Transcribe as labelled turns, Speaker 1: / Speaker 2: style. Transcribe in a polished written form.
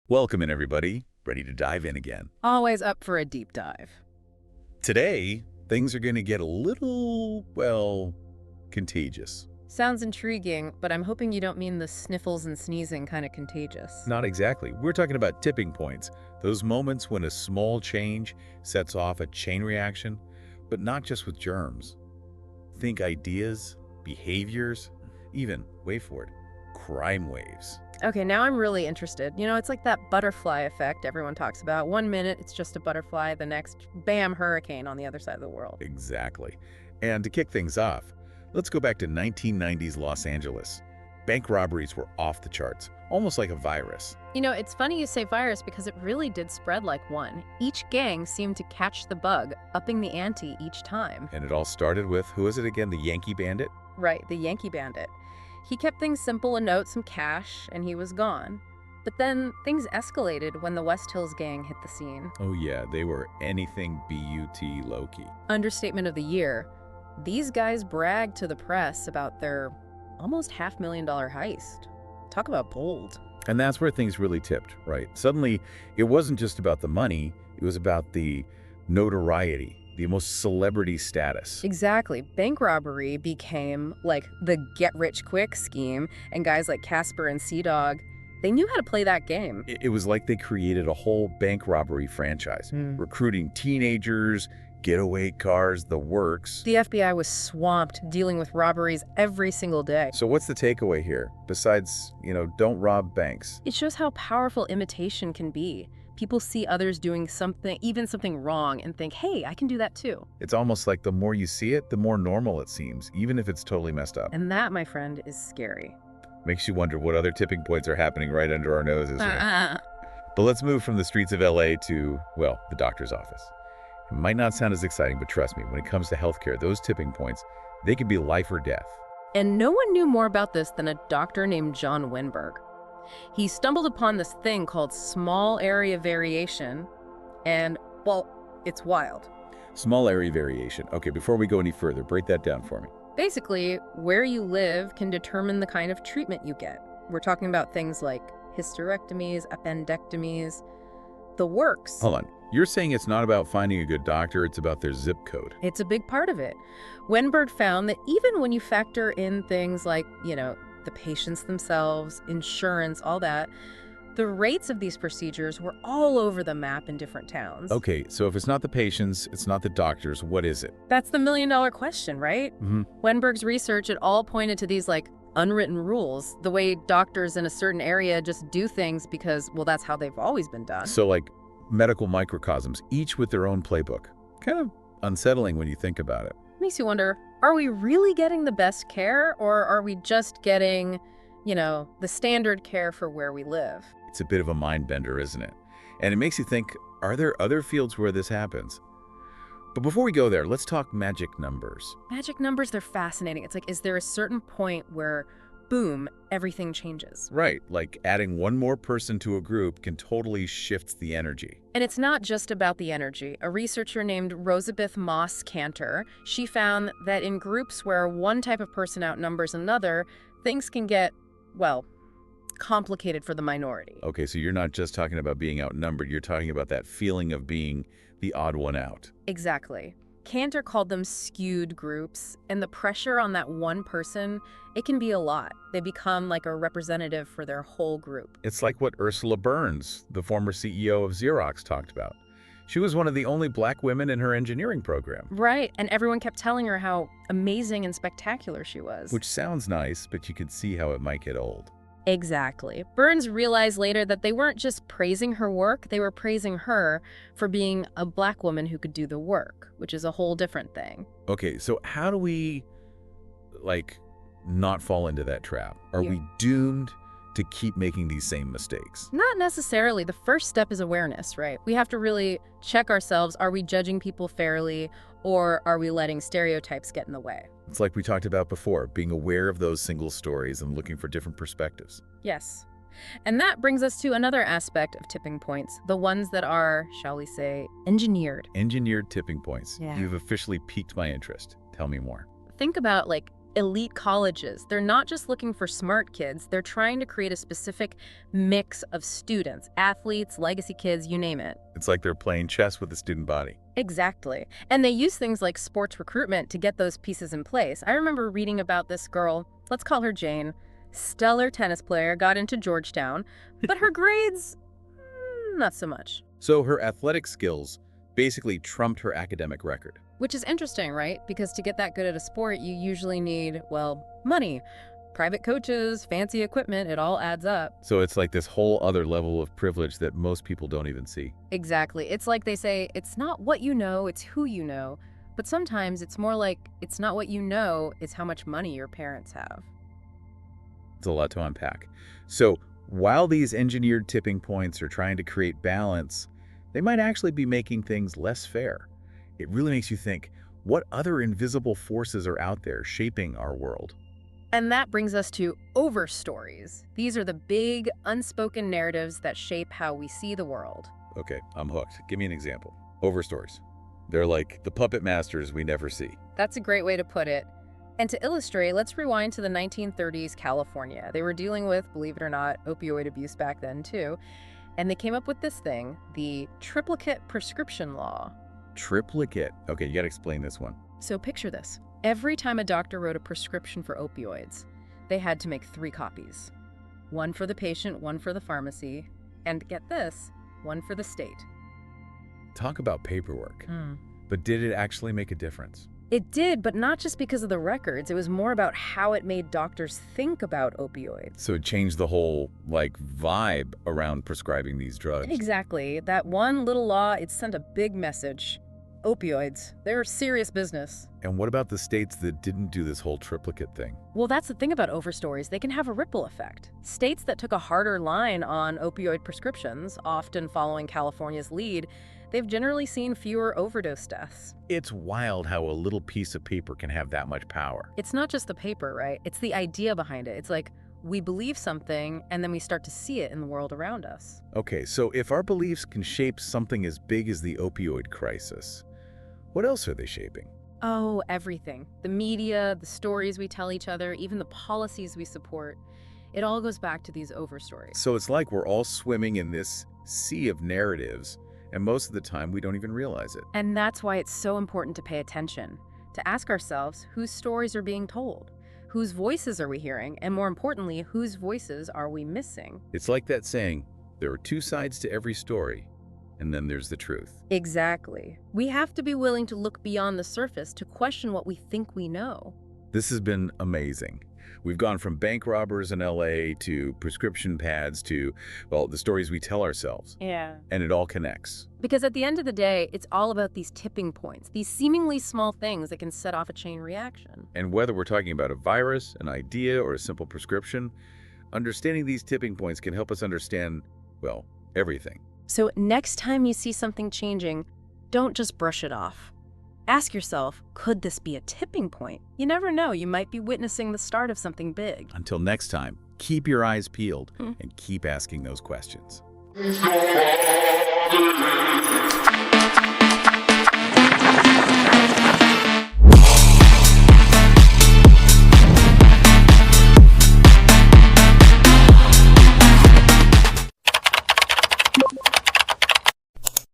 Speaker 1: Welcome in, everybody. Ready to dive in again.
Speaker 2: Always up for a deep dive.
Speaker 1: Today, things are going to get a little, well, contagious.
Speaker 2: Sounds intriguing, but I'm hoping you don't mean the sniffles and sneezing kind of contagious.
Speaker 1: Not exactly. We're talking about tipping points, those moments when a small change sets off a chain reaction, but not just with germs. Think ideas, behaviors, even, wait for it, crime waves.
Speaker 2: Okay, now I'm really interested. It's like that butterfly effect everyone talks about. 1 minute, it's just a butterfly. The next, bam, hurricane on the other side of the world.
Speaker 1: Exactly. And to kick things off, let's go back to 1990s Los Angeles. Bank robberies were off the charts, almost like a virus.
Speaker 2: It's funny you say virus because it really did spread like one. Each gang seemed to catch the bug, upping the ante each time.
Speaker 1: And it all started with, who is it again, the Yankee Bandit?
Speaker 2: Right, the Yankee Bandit. He kept things simple, a note, some cash, and he was gone. But then things escalated when the West Hills gang hit the scene.
Speaker 1: Oh yeah, they were anything but low-key.
Speaker 2: Understatement of the year. These guys bragged to the press about their almost $500,000 heist. Talk about bold.
Speaker 1: And that's where things really tipped, right? Suddenly, it wasn't just about the money, it was about the notoriety, the most celebrity status.
Speaker 2: Exactly. Bank robbery became like the get-rich-quick scheme, and guys like Casper and Sea-Dog, they knew how to play that game.
Speaker 1: It was like they created a whole bank robbery franchise, recruiting teenagers, getaway cars, the works.
Speaker 2: The FBI was swamped dealing with robberies every single day.
Speaker 1: So what's the takeaway here? Besides, don't rob banks.
Speaker 2: It shows how powerful imitation can be. People see others doing something, even something wrong, and think, hey, I can do that too.
Speaker 1: It's almost like the more you see it, the more normal it seems, even if it's totally messed up.
Speaker 2: And that, my friend, is scary.
Speaker 1: Makes you wonder what other tipping points are happening right under our noses here. But let's move from the streets of LA to, well, the doctor's office. It might not sound as exciting, but trust me, when it comes to healthcare, those tipping points, they can be life or death.
Speaker 2: And no one knew more about this than a doctor named John Winberg. He stumbled upon this thing called small area variation, and, well, it's wild.
Speaker 1: Small area variation. Okay, before we go any further, break that down for me.
Speaker 2: Basically, where you live can determine the kind of treatment you get. We're talking about things like hysterectomies, appendectomies, the works.
Speaker 1: Hold on. You're saying it's not about finding a good doctor, it's about their zip code.
Speaker 2: It's a big part of it. Winberg found that even when you factor in things like, the patients themselves, insurance, all that, the rates of these procedures were all over the map in different towns.
Speaker 1: Okay, so if it's not the patients, it's not the doctors, what is it?
Speaker 2: That's the million-dollar question, right? Winberg's research, it all pointed to these, unwritten rules, the way doctors in a certain area just do things because, well, that's how they've always been done.
Speaker 1: So like medical microcosms, each with their own playbook. Kind of unsettling when you think about it.
Speaker 2: Makes you wonder, are we really getting the best care, or are we just getting, the standard care for where we live?
Speaker 1: It's a bit of a mind bender, isn't it? And it makes you think, are there other fields where this happens? But before we go there, let's talk magic numbers.
Speaker 2: Magic numbers, they're fascinating. It's like, is there a certain point where, boom, everything changes?
Speaker 1: Right, like adding one more person to a group can totally shift the energy.
Speaker 2: And it's not just about the energy. A researcher named Rosabeth Moss Cantor, she found that in groups where one type of person outnumbers another, things can get, well, complicated for the minority.
Speaker 1: Okay, so you're not just talking about being outnumbered, you're talking about that feeling of being the odd one out.
Speaker 2: Exactly. Cantor called them skewed groups, and the pressure on that one person, it can be a lot. They become like a representative for their whole group.
Speaker 1: It's like what Ursula Burns, the former CEO of Xerox, talked about. She was one of the only black women in her engineering program.
Speaker 2: Right, and everyone kept telling her how amazing and spectacular she was.
Speaker 1: Which sounds nice, but you could see how it might get old.
Speaker 2: Exactly. Burns realized later that they weren't just praising her work, they were praising her for being a black woman who could do the work, which is a whole different thing.
Speaker 1: Okay, so how do we, not fall into that trap? Are we doomed to keep making these same mistakes?
Speaker 2: Not necessarily. The first step is awareness, right? We have to really check ourselves. Are we judging people fairly, or are we letting stereotypes get in the way?
Speaker 1: It's like we talked about before, being aware of those single stories and looking for different perspectives.
Speaker 2: Yes. And that brings us to another aspect of tipping points, the ones that are, shall we say, engineered.
Speaker 1: Engineered tipping points.
Speaker 2: Yeah.
Speaker 1: You've officially piqued my interest. Tell me more.
Speaker 2: Think about, elite colleges. They're not just looking for smart kids, they're trying to create a specific mix of students, athletes, legacy kids, you name it.
Speaker 1: It's like they're playing chess with the student body.
Speaker 2: Exactly. And they use things like sports recruitment to get those pieces in place. I remember reading about this girl, let's call her Jane, stellar tennis player, got into Georgetown, but her grades, not so much.
Speaker 1: So her athletic skills basically trumped her academic record.
Speaker 2: Which is interesting, right? Because to get that good at a sport, you usually need, well, money. Private coaches, fancy equipment, it all adds up.
Speaker 1: So it's like this whole other level of privilege that most people don't even see.
Speaker 2: Exactly. It's like they say, it's not what you know, it's who you know. But sometimes it's more like, it's not what you know, it's how much money your parents have.
Speaker 1: It's a lot to unpack. So while these engineered tipping points are trying to create balance, they might actually be making things less fair. It really makes you think, what other invisible forces are out there shaping our world?
Speaker 2: And that brings us to Overstories. These are the big, unspoken narratives that shape how we see the world.
Speaker 1: Okay, I'm hooked. Give me an example. Overstories. They're like the puppet masters we never see.
Speaker 2: That's a great way to put it. And to illustrate, let's rewind to the 1930s California. They were dealing with, believe it or not, opioid abuse back then too. And they came up with this thing, the triplicate prescription law.
Speaker 1: Triplicate. Okay, you gotta explain this one.
Speaker 2: So picture this. Every time a doctor wrote a prescription for opioids, they had to make 3 copies. One for the patient, one for the pharmacy, and get this, one for the state.
Speaker 1: Talk about paperwork. But did it actually make a difference?
Speaker 2: It did, but not just because of the records. It was more about how it made doctors think about opioids.
Speaker 1: So it changed the whole, vibe around prescribing these drugs.
Speaker 2: Exactly. That one little law, it sent a big message. Opioids, they're serious business.
Speaker 1: And what about the states that didn't do this whole triplicate thing?
Speaker 2: Well, that's the thing about Overstories. They can have a ripple effect. States that took a harder line on opioid prescriptions, often following California's lead, they've generally seen fewer overdose deaths.
Speaker 1: It's wild how a little piece of paper can have that much power.
Speaker 2: It's not just the paper, right? It's the idea behind it. It's like we believe something and then we start to see it in the world around us.
Speaker 1: Okay, so if our beliefs can shape something as big as the opioid crisis, what else are they shaping?
Speaker 2: Oh, everything. The media, the stories we tell each other, even the policies we support. It all goes back to these Overstories.
Speaker 1: So it's like we're all swimming in this sea of narratives, and most of the time we don't even realize it.
Speaker 2: And that's why it's so important to pay attention, to ask ourselves whose stories are being told, whose voices are we hearing, and more importantly, whose voices are we missing?
Speaker 1: It's like that saying, there are 2 sides to every story, and then there's the truth.
Speaker 2: Exactly. We have to be willing to look beyond the surface to question what we think we know.
Speaker 1: This has been amazing. We've gone from bank robbers in LA to prescription pads to, well, the stories we tell ourselves.
Speaker 2: Yeah.
Speaker 1: And it all connects.
Speaker 2: Because at the end of the day, it's all about these tipping points, these seemingly small things that can set off a chain reaction.
Speaker 1: And whether we're talking about a virus, an idea, or a simple prescription, understanding these tipping points can help us understand, well, everything.
Speaker 2: So next time you see something changing, don't just brush it off. Ask yourself, could this be a tipping point? You never know, you might be witnessing the start of something big.
Speaker 1: Until next time, keep your eyes peeled and keep asking those questions.